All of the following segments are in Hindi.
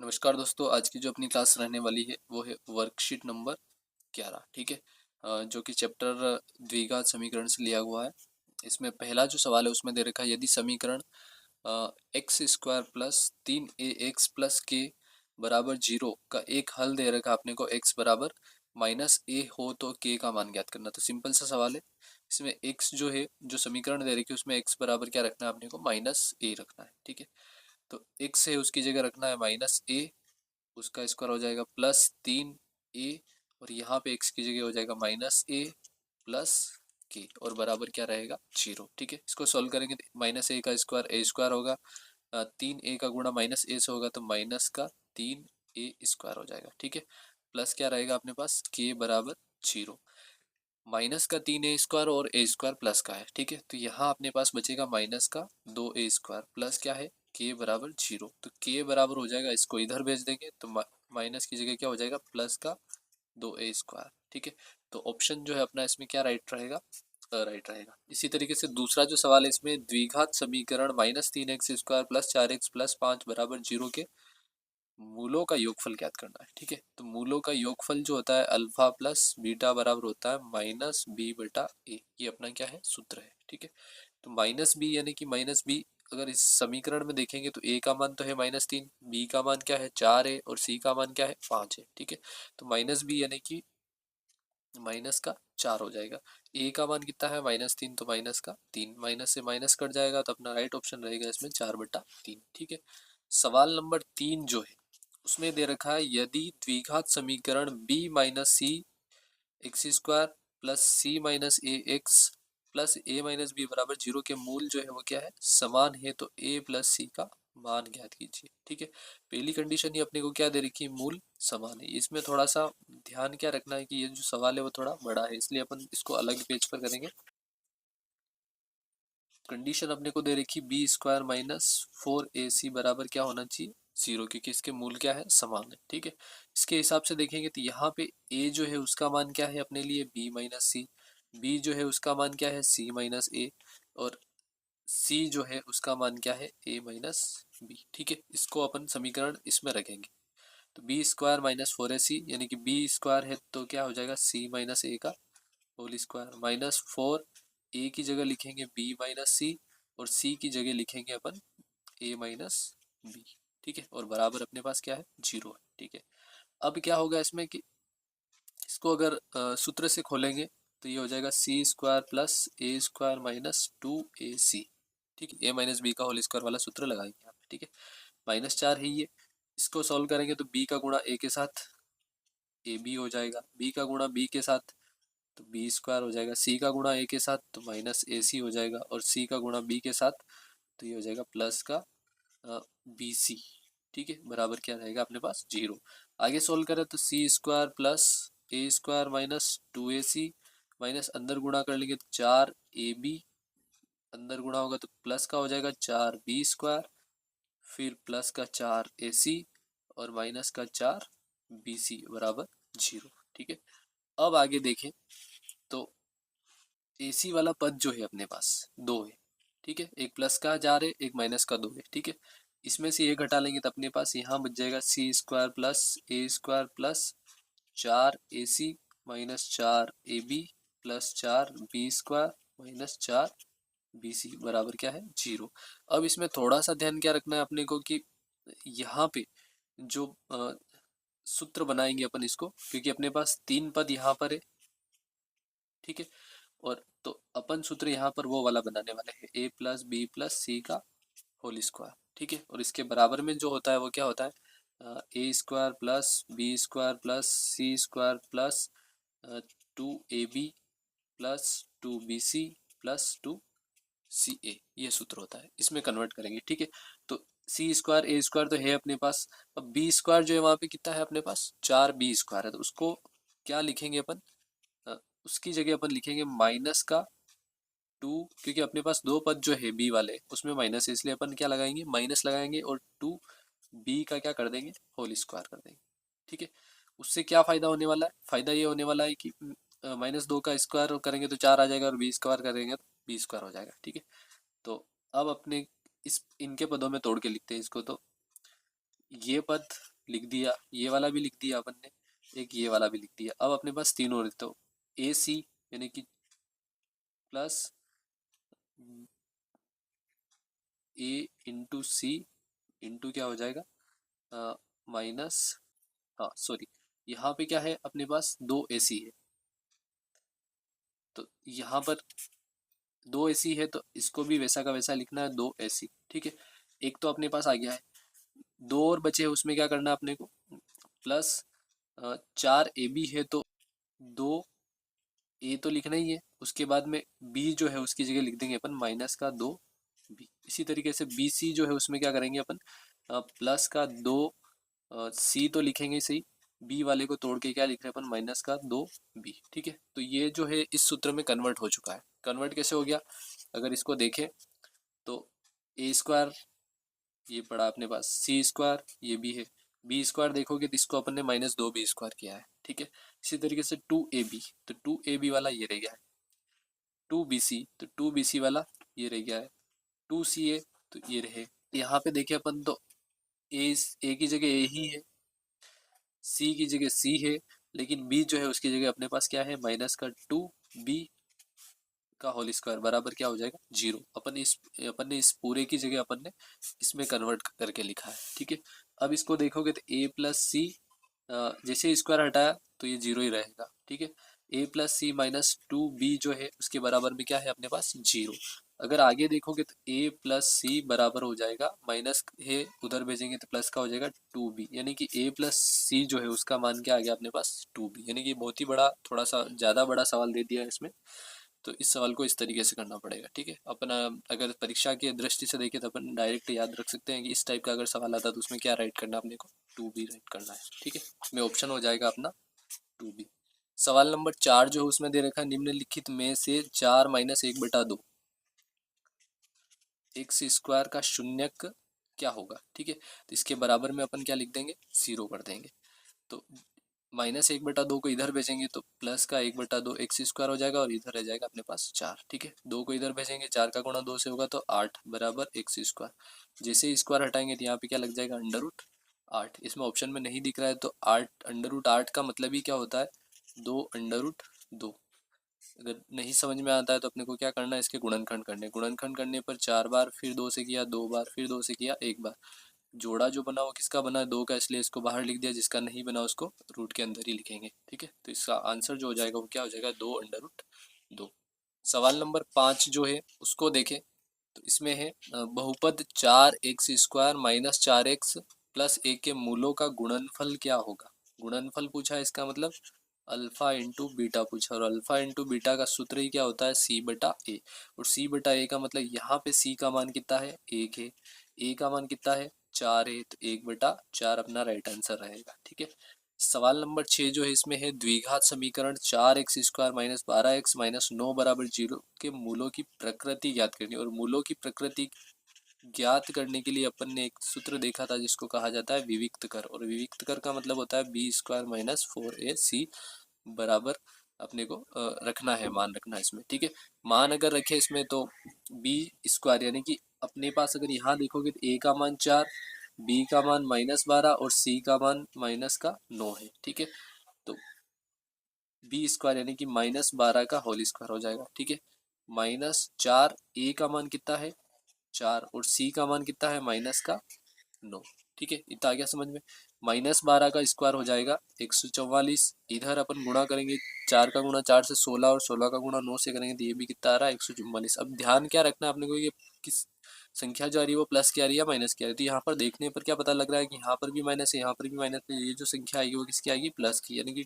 नमस्कार दोस्तों, आज की जो अपनी क्लास रहने वाली है वो है वर्कशीट नंबर 11। ठीक है। जो कि चैप्टर द्विघात समीकरण से लिया हुआ है। इसमें पहला जो सवाल है उसमें दे रखा है, यदि समीकरण x square plus 3ax plus के बराबर 0 का एक हल दे रखा है आपने को, x बराबर -a हो तो k का मान ज्ञात करना। तो सिंपल सा सवाल है। इसमें x जो है, जो समीकरण दे रखी है उसमें x बराबर क्या रखना है आपने को, -a रखना है। ठीक है। तो x है उसकी जगह रखना है -a, उसका स्क्वायर हो जाएगा +3a, और यहाँ पे x की जगह हो जाएगा -a प्लस के, और बराबर क्या रहेगा 0। ठीक है। इसको सॉल्व करेंगे तो -a का स्क्वायर a स्क्वायर होगा, 3a का गुणा -a से होगा तो माइनस का 3a स्क्वायर हो जाएगा। ठीक है। प्लस क्या रहेगा अपने पास, k बराबर 0, माइनस का 3a स्क्वायर और a स्क्वायर प्लस का है। ठीक है। तो यहाँ अपने पास बचेगा माइनस का 2a स्क्वायर प्लस क्या है, k बराबर 0। तो k बराबर हो जाएगा, इसको इधर भेज देंगे तो माइनस की जगह क्या हो जाएगा, प्लस का 2a स्क्वायर। ठीक है। तो ऑप्शन जो है अपना इसमें क्या राइट रहेगा, राइट रहेगा। इसी तरीके से दूसरा जो सवाल है, इसमें द्विघात समीकरण -3x square plus 4x plus 5 बराबर 0 के मूलों का योगफल ज्ञात करना है। ठीक है। तो मूलों का योगफल जो होता है अल्फा प्लस बीटा बराबर होता है -b/a। ये अपना क्या है, सूत्र है। ठीक है। तो -b यानी कि -b, अगर इस समीकरण में देखेंगे तो a का मान तो है -3, b का मान क्या है 4 है, और c का मान क्या है 5 है। ठीक है। तो -b यानी कि माइनस का 4 हो जाएगा। a का मान कितना है -3, तो माइनस का 3, माइनस से माइनस कट जाएगा तो अपना राइट ऑप्शन रहेगा इसमें 4/3। ठीक है। सवाल नंबर 3 जो है उसमें दे रखा है, यदि द्विघात समीकरण b माइनस सी एक्स स्क्वायर प्लस सी माइनस ए एक्स प्लस ए माइनस बी बराबर 0 के मूल जो है वो क्या है, समान है, तो a प्लस सी का मान ज्ञात कीजिए। ठीक है। पहली कंडीशन ये अपने को क्या दे रखी है, मूल समान है। इसमें थोड़ा सा ध्यान क्या रखना है कि ये जो सवाल है वो थोड़ा बड़ा है, इसलिए अपन इसको अलग पेज पर करेंगे। कंडीशन अपने को दे रखी बी स्क्वायर माइनस 4ac बराबर क्या होना चाहिए, 0, क्योंकि इसके मूल क्या है, समान है। ठीक है। इसके हिसाब से देखेंगे तो यहाँ पे a जो है उसका मान क्या है अपने लिए, b माइनस सी, b जो है उसका मान क्या है, c माइनस a, और c जो है उसका मान क्या है, a माइनस b। ठीक है। इसको अपन समीकरण इसमें रखेंगे तो बी स्क्वायर माइनस 4ac यानी कि b स्क्वायर है तो क्या हो जाएगा, c माइनस a का होल स्क्वायर माइनस 4, ए की जगह लिखेंगे b माइनस सी, और c की जगह लिखेंगे अपन a माइनस बी। ठीक है। और बराबर अपने पास क्या है, 0 है। ठीक है। अब क्या होगा इसमें कि इसको अगर सूत्र से खोलेंगे तो ये हो जाएगा C square plus A square minus 2ac। ठीक है। a माइनस बी का होल स्क्वायर वाला सूत्र लगाएंगे यहाँ पे। ठीक है। -4 है ये, इसको सॉल्व करेंगे तो b का गुणा a के साथ ए बी हो जाएगा, b का गुणा b के साथ तो बी स्क्वायर हो जाएगा, सी का गुणा ए के साथ तो माइनस ए सी हो जाएगा, और सी का गुणा बी के साथ तो ये हो जाएगा प्लस का बी सी। ठीक है। बराबर क्या रहेगा अपने पास, 0। आगे सोल्व करें तो सी square plus A square minus 2ac minus अंदर गुणा कर लेंगे तो 4ab, अंदर गुणा होगा तो प्लस का हो जाएगा 4b स्क्वायर, फिर प्लस का 4ac और माइनस का 4bc बराबर 0। ठीक है। अब आगे देखें तो AC वाला पद जो है अपने पास दो है। ठीक है। एक प्लस का 4 है, एक माइनस का 2 है। ठीक है। इसमें से एक घटा लेंगे तो अपने पास यहाँ बच जाएगा C square plus A square plus 4ac minus 4ab plus 4b square minus 4bc बराबर क्या है, 0। अब इसमें थोड़ा सा ध्यान क्या रखना है अपने को कि यहाँ पे जो सूत्र बनाएंगे अपन इसको, क्योंकि अपने पास 3 पद यहाँ पर है। ठीक है। और तो अपन सूत्र यहाँ पर वो वाला बनाने वाले हैं, a प्लस बी प्लस सी का होल स्क्वायर। ठीक है। और इसके बराबर में जो होता है वो क्या होता है, A square plus B square plus C square plus 2ab plus 2bc plus 2ca, ये सूत्र होता है। इसमें कन्वर्ट करेंगे। ठीक है। तो सी स्क्वायर ए स्क्वायर तो है अपने पास, अब बी स्क्वायर जो है वहाँ पे कितना है अपने पास, 4b स्क्वायर है, तो उसको क्या लिखेंगे अपन, उसकी जगह अपन लिखेंगे माइनस का 2, क्योंकि अपने पास दो पद जो है बी वाले उसमें माइनस है, इसलिए अपन क्या लगाएंगे, माइनस लगाएंगे, और 2b का क्या कर देंगे, होल स्क्वायर कर देंगे। ठीक है। उससे क्या फायदा होने वाला है, फायदा ये होने वाला है कि -2 का स्क्वायर करेंगे तो 4 आ जाएगा, और बी स्क्वायर करेंगे तो बी स्क्वायर हो जाएगा। ठीक है। तो अब अपने इस इनके पदों में तोड़ के लिखते हैं इसको, तो ये पद लिख दिया, ये वाला भी लिख दिया अपन ने, एक ये वाला भी लिख दिया। अब अपने पास तीनों रहते हो ए सी यानी कि प्लस ए इंटू सी इंटू क्या हो जाएगा माइनस, हाँ सॉरी, यहाँ पे क्या है अपने पास दो ए सी है, तो यहाँ पर दो ए सी है तो इसको भी वैसा का वैसा लिखना है, दो ए सी। ठीक है, एक तो अपने पास आ गया है, दो और बचे हैं, उसमें क्या करना है अपने को, प्लस 4 AB है तो 2A तो लिखना ही है, उसके बाद में B जो है उसकी जगह लिख देंगे अपन माइनस का 2B। इसी तरीके से BC जो है उसमें क्या करेंगे अपन, प्लस का 2C तो लिखेंगे सही, B वाले को तोड़ के क्या लिख रहे हैं अपन, माइनस का 2B। ठीक है, तो ये जो है इस सूत्र में कन्वर्ट हो चुका है। कन्वर्ट कैसे हो गया, अगर इसको देखें तो ए स्क्वायर ये पड़ा अपने पास, सी स्क्वायर ये भी है, बी स्क्वायर देखोगे तो इसको अपन ने -2B स्क्वायर किया है। ठीक है, इसी तरीके से 2AB तो 2AB वाला ये रह गया है, 2BC तो 2BC वाला ये रह गया है, 2CA तो ये रहे। यहाँ पे देखिए अपन तो ए की जगह ए ही है, सी की जगह सी है, लेकिन बी जो है उसकी जगह अपने पास क्या है, माइनस का 2B का होल स्क्वायर बराबर क्या हो जाएगा, 0। अपन ने इस पूरे की जगह अपन ने इसमें कन्वर्ट करके लिखा है। ठीक है, अब इसको देखोगे तो ए प्लस सी, जैसे स्क्वायर हटाया तो ये 0 ही रहेगा। ठीक है, ए प्लस सी माइनस 2B जो है उसके बराबर में क्या है अपने पास, 0। अगर आगे देखोगे तो ए प्लस सी बराबर हो जाएगा, माइनस है उधर भेजेंगे तो प्लस का हो जाएगा 2B, यानी कि ए प्लस सी जो है उसका मान क्या आ गया अपने पास, 2B। यानी कि बहुत ही बड़ा, थोड़ा सा ज़्यादा बड़ा सवाल दे दिया है इसमें, तो इस सवाल को इस तरीके से करना पड़ेगा। ठीक है, अपना अगर परीक्षा की दृष्टि से देखें तो अपन डायरेक्ट याद रख सकते हैं कि इस टाइप का अगर सवाल आता है तो उसमें क्या राइट करना है अपने को, 2B राइट करना है। ठीक है, इसमें ऑप्शन हो जाएगा अपना 2B। सवाल नंबर 4 जो है उसमें दे रखा है, निम्नलिखित में से 4 माइनस 1/2 एक्स स्क्वायर का शून्यक क्या होगा। ठीक है, तो इसके बराबर में अपन क्या लिख देंगे, 0 कर देंगे। तो -1/2 को इधर भेजेंगे तो प्लस का 1/2 एक्स स्क्वायर हो जाएगा और इधर रह जाएगा अपने पास 4। ठीक है, 2 को इधर भेजेंगे, 4 का गुणा 2 से होगा तो 8 बराबर एक्स स्क्वायर। जैसे ही स्क्वायर हटाएंगे तो यहाँ पे क्या लग जाएगा, √8। इसमें ऑप्शन में नहीं दिख रहा है तो 8 √8 का मतलब ही क्या होता है, 2√2। अगर नहीं समझ में आता है तो अपने को क्या करना है, इसके गुणनखंड करने, गुणनखंड करने पर 4 बार फिर 2 से किया, 2 बार फिर 2 से किया, 1 बार। जोड़ा जो बना वो किसका बना, 2 का, इसलिए इसको बाहर लिख दिया, जिसका नहीं बना उसको रूट के अंदर ही लिखेंगे। ठीक है, तो इसका आंसर जो हो जाएगा वो क्या हो जाएगा, 2√2। सवाल नंबर 5 जो है उसको देखें तो इसमें है बहुपद 4x² minus 4x plus a के मूलों का गुणनफल क्या होगा। गुणनफल पूछा है, इसका मतलब अल्फा इंटू बीटा पूछा, और अल्फा इंटू बीटा का सूत्र ही क्या होता है, c/a। और c/a का मतलब यहाँ पे c का मान कितना है, 1 है, a का मान कितना है, 4 है, तो 1/4 अपना राइट आंसर रहेगा। ठीक है, सवाल नंबर 6 जो है इसमें है द्विघात समीकरण 4x² माइनस 12x माइनस 9 बराबर 0 के मूलों की प्रकृति ज्ञात करनी। और मूलों की प्रकृति ज्ञात करने के लिए अपन ने एक सूत्र देखा था जिसको कहा जाता है विविक्त कर, और विविक्त कर का मतलब होता है b² माइनस 4ac बराबर अपने को रखना है, मान रखना है इसमें। ठीक है, मान अगर रखे इसमें तो b² यानी कि अपने पास अगर यहाँ देखोगे तो a का मान 4, b का मान -12 और c का मान -9 है। ठीक है, तो b² यानी कि -12 का होल स्क्वायर हो जाएगा। ठीक है, -4 a का मान कितना है, 4, और c का मान कितना है, -9। ठीक है, इतना आ गया समझ में। -12 का स्क्वायर हो जाएगा 144, इधर अपन गुणा करेंगे, 4 का गुणा 4 से 16 और 16 का गुणा 9 से करेंगे तो ये भी कितना आ रहा है, 144। अब ध्यान क्या रखना है अपने को, ये किस संख्या जो आ रही है वो प्लस की आ रही है माइनस की आ रही है। तो यहाँ पर देखने पर क्या पता लग रहा है कि यहाँ पर भी माइनस है, यहाँ पर भी माइनस है, ये जो संख्या आएगी वो किसकी आएगी, प्लस की। यानी कि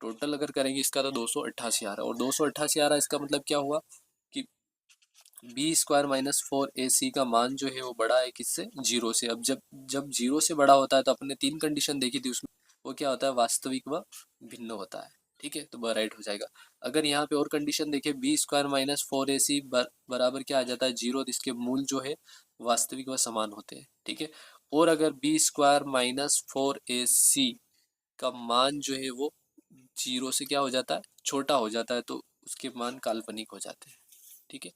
टोटल अगर करेंगे इसका तो 288 आ रहा है, और 288 आ रहा है, इसका मतलब क्या हुआ कि b² माइनस 4ac का मान जो है वो बड़ा है किससे, 0 से। अब जब जब 0 से बड़ा होता है तो अपने 3 कंडीशन देखी थी, उसमें वो क्या होता है, वास्तविक व भिन्न होता है। ठीक है, तो वह राइट हो जाएगा। अगर यहाँ पे और कंडीशन देखें, b² माइनस 4ac बराबर क्या आ जाता है, 0, तो इसके मूल जो है वास्तविक व समान होते हैं। ठीक है, और अगर b² माइनस 4ac का मान जो है वो 0 से क्या हो जाता है, छोटा हो जाता है, तो उसके मान काल्पनिक हो जाते हैं। ठीक है,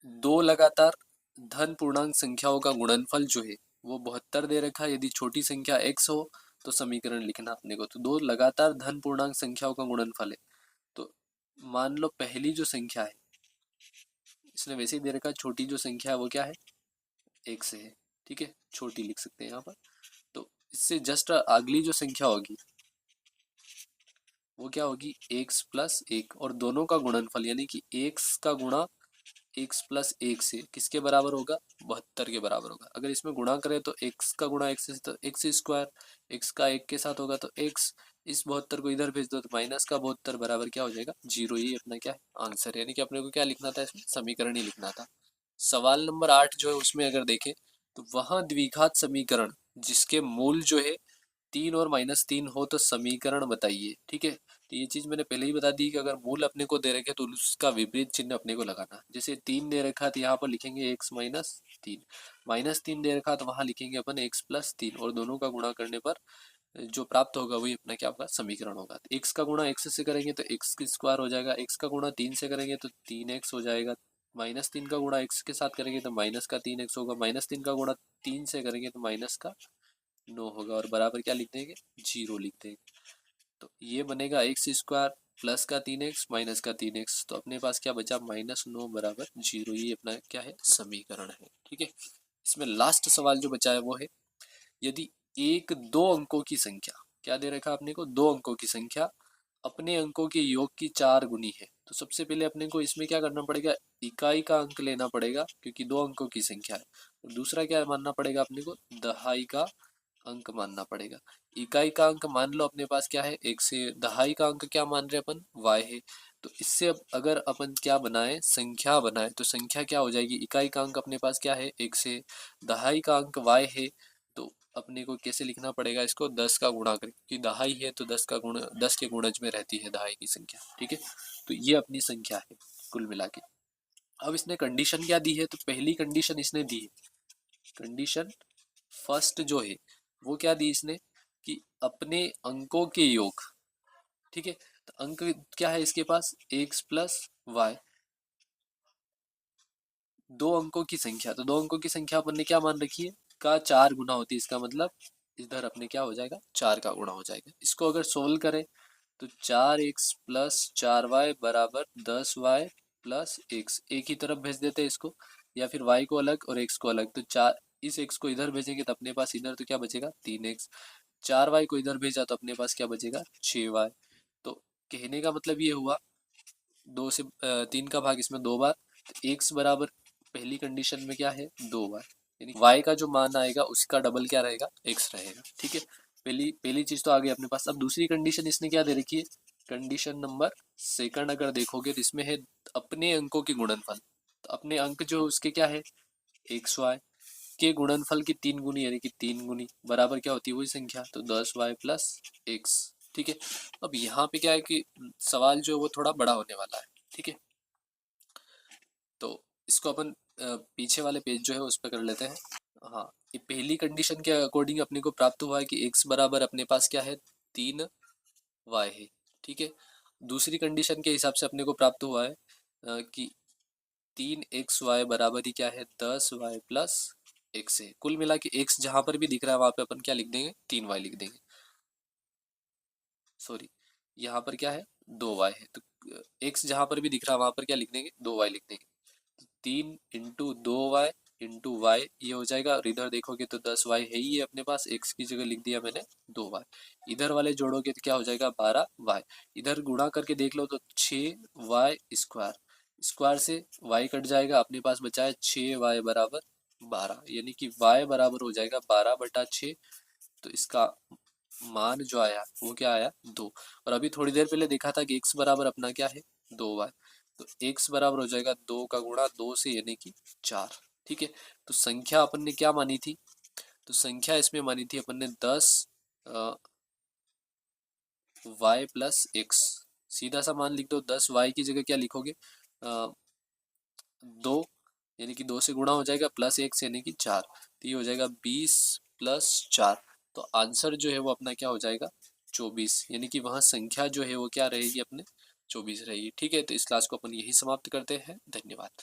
दो लगातार धन पूर्णांक संख्याओं का गुणनफल जो है वो 72 दे रखा है। यदि छोटी संख्या x हो तो समीकरण लिखना अपने को। तो दो लगातार धन पूर्णांक संख्याओं का गुणनफल है। तो मान लो पहली जो संख्या है, इसने वैसे ही दे रखा है, छोटी जो संख्या है वो क्या है, x है, ठीक है, छोटी लिख सकते हैं यहाँ पर। तो इससे जस्ट अगली जो संख्या होगी वो क्या होगी, x प्लस एक, और दोनों का गुणनफल यानी कि x का गुणा x प्लस एक से किसके बराबर होगा, 72 के बराबर होगा। अगर इसमें गुणा करें तो x का गुणा x से तो x स्क्वायर, x का एक के साथ होगा तो x, इस 72 को इधर भेज दो तो माइनस का 72 बराबर क्या हो जाएगा, 0। ये अपना क्या है, आंसर है। यानी कि अपने को क्या लिखना था, इसमें समीकरण ही लिखना था। सवाल नंबर 8 जो है उसमें अगर देखें तो वहां द्विघात समीकरण जिसके मूल जो है 3 और -3 हो तो समीकरण बताइए, ठीक है। तो ये चीज मैंने पहले ही बता दी कि अगर मूल अपने को दे रखे तो उसका विपरीत चिन्ह अपने को लगाना। जैसे 3 दे रखा तो यहाँ पर लिखेंगे x -3, -3 दे रखा तो वहां लिखेंगे अपन x प्लस 3, और दोनों का गुणा करने पर जो प्राप्त होगा वही अपना क्या होगा, समीकरण होगा। तो x का गुणा x से करेंगे तो x की स्क्वायर हो जाएगा, x का गुणा 3 से करेंगे तो 3x हो जाएगा, -3 का गुणा x के साथ करेंगे तो माइनस का 3x होगा, -3 का गुणा 3 से करेंगे तो माइनस का 9 होगा, और बराबर क्या लिख देंगे, 0 लिख देंगे। तो ये बनेगा एक्स स्क्वायर प्लस का 3x माइनस का 3x, तो अपने पास क्या बचा, -9 बराबर 0। ये अपना क्या है, समीकरण है, ठीक है। इसमें लास्ट सवाल जो बचा है वो है, यदि एक दो अंकों की संख्या, क्या दे रखा आपने को, दो अंकों की संख्या अपने अंकों के योग की 4 गुनी है। तो सबसे पहले अपने को इसमें क्या करना पड़ेगा, इकाई का अंक लेना पड़ेगा क्योंकि दो अंकों की संख्या है। और दूसरा क्या मानना पड़ेगा अपने को, दहाई का अंक मानना पड़ेगा। इकाई का अंक मान लो अपने पास क्या है, एक से, दहाई का अंक क्या मान रहे अपन, y है। तो इससे अब अगर अपन क्या बनाए, संख्या बनाए, तो संख्या क्या हो जाएगी, इकाई का अंक अपने पास क्या है, एक से, दहाई का अंक y है। तो अपने को कैसे लिखना पड़ेगा इसको, 10 का गुणा करके, क्योंकि दहाई है तो 10 का गुण, 10 के गुणज में रहती है दहाई की संख्या, ठीक है। तो ये अपनी संख्या है कुल मिला के। अब इसने कंडीशन क्या दी है, तो पहली कंडीशन इसने दी है, कंडीशन फर्स्ट जो है वो क्या दी इसने, कि अपने अंकों के योग, ठीक है। तो अंक क्या है इसके पास, x प्लस वाई, दो अंकों की संख्या। तो दो अंकों की संख्या अपन ने क्या मान रखी है, का 4 गुना होती है। इसका मतलब इधर अपने क्या हो जाएगा, 4 का गुणा हो जाएगा। इसको अगर सोल्व करें तो 4x प्लस 4y बराबर 10y प्लस x, एक ही तरफ भेज देते हैं इसको, या फिर y को अलग और x को अलग। तो 4, इस x को इधर भेजेंगे तो अपने पास इधर तो क्या बचेगा, 3x, 4y को इधर भेजा तो अपने पास क्या बचेगा, 6y। तो कहने का मतलब ये हुआ, 2 से 3 का भाग इसमें 2 बार, तो x बराबर पहली कंडीशन में क्या है, 2y, यानी y का जो मान आएगा उसका डबल क्या रहेगा, x रहेगा, ठीक है। पहली पहली चीज तो आ गई अपने पास। अब दूसरी कंडीशन इसने क्या दे रखी है, कंडीशन नंबर सेकंड अगर देखोगे तो इसमें है अपने अंकों के गुणनफल। तो अपने अंक जो उसके क्या है, एक्स वाई के गुणनफल की 3 गुनी, यानी कि 3 गुनी बराबर क्या होती है, वही संख्या, तो 10y प्लस एक्स, ठीक है। अब यहाँ पे क्या है कि सवाल जो है वो थोड़ा बड़ा होने वाला है, ठीक है। तो इसको अपन पीछे वाले पेज जो है उस पर कर लेते हैं। हाँ, ये पहली कंडीशन के अकॉर्डिंग अपने को प्राप्त हुआ है कि x बराबर अपने पास क्या है, 3y है, ठीक है। दूसरी कंडीशन के हिसाब से अपने को प्राप्त हुआ है कि 3xy बराबर ही क्या है, 10y प्लस x है। कुल मिला के x जहां पर भी दिख रहा है वहां पे अपन क्या लिख देंगे, 3y लिख देंगे, सॉरी, यहाँ पर क्या है, 2y है। तो x जहां पर भी दिख रहा है वहां पर क्या लिख देंगे, 2y लिख देंगे। 3 × 2y इंटू वाई, ये हो जाएगा। और इधर देखोगे तो 10y है ही है अपने पास, x की जगह लिख दिया मैंने 2y। इधर वाले जोड़ोगे तो क्या हो जाएगा, 12y। इधर गुणा करके देख लो तो 6y स्क्वायर, स्क्वायर से y कट जाएगा, अपने पास बचा है 6y बराबर 12, यानी कि y बराबर हो जाएगा 12/6। तो इसका मान जो आया वो क्या आया, 2। और अभी थोड़ी देर पहले देखा था कि x बराबर अपना क्या है, 2y। तो x बराबर हो जाएगा 2 का गुणा 2 से, यानी कि 4, ठीक है। तो संख्या अपन ने क्या मानी थी, तो संख्या इसमें मानी थी अपन ने 10 y प्लस एक्स। सीधा सा मान लिख दो, 10y की जगह क्या लिखोगे, 2, यानी कि 2 से गुणा हो जाएगा, प्लस एक्स यानी कि 4। तो ये हो जाएगा 20 प्लस 4। तो आंसर जो है वो अपना क्या हो जाएगा, 24, यानी कि वहाँ संख्या जो है वो क्या रहेगी अपने, 24 रहेगी, ठीक है। तो इस क्लास को अपन यही समाप्त करते हैं, धन्यवाद।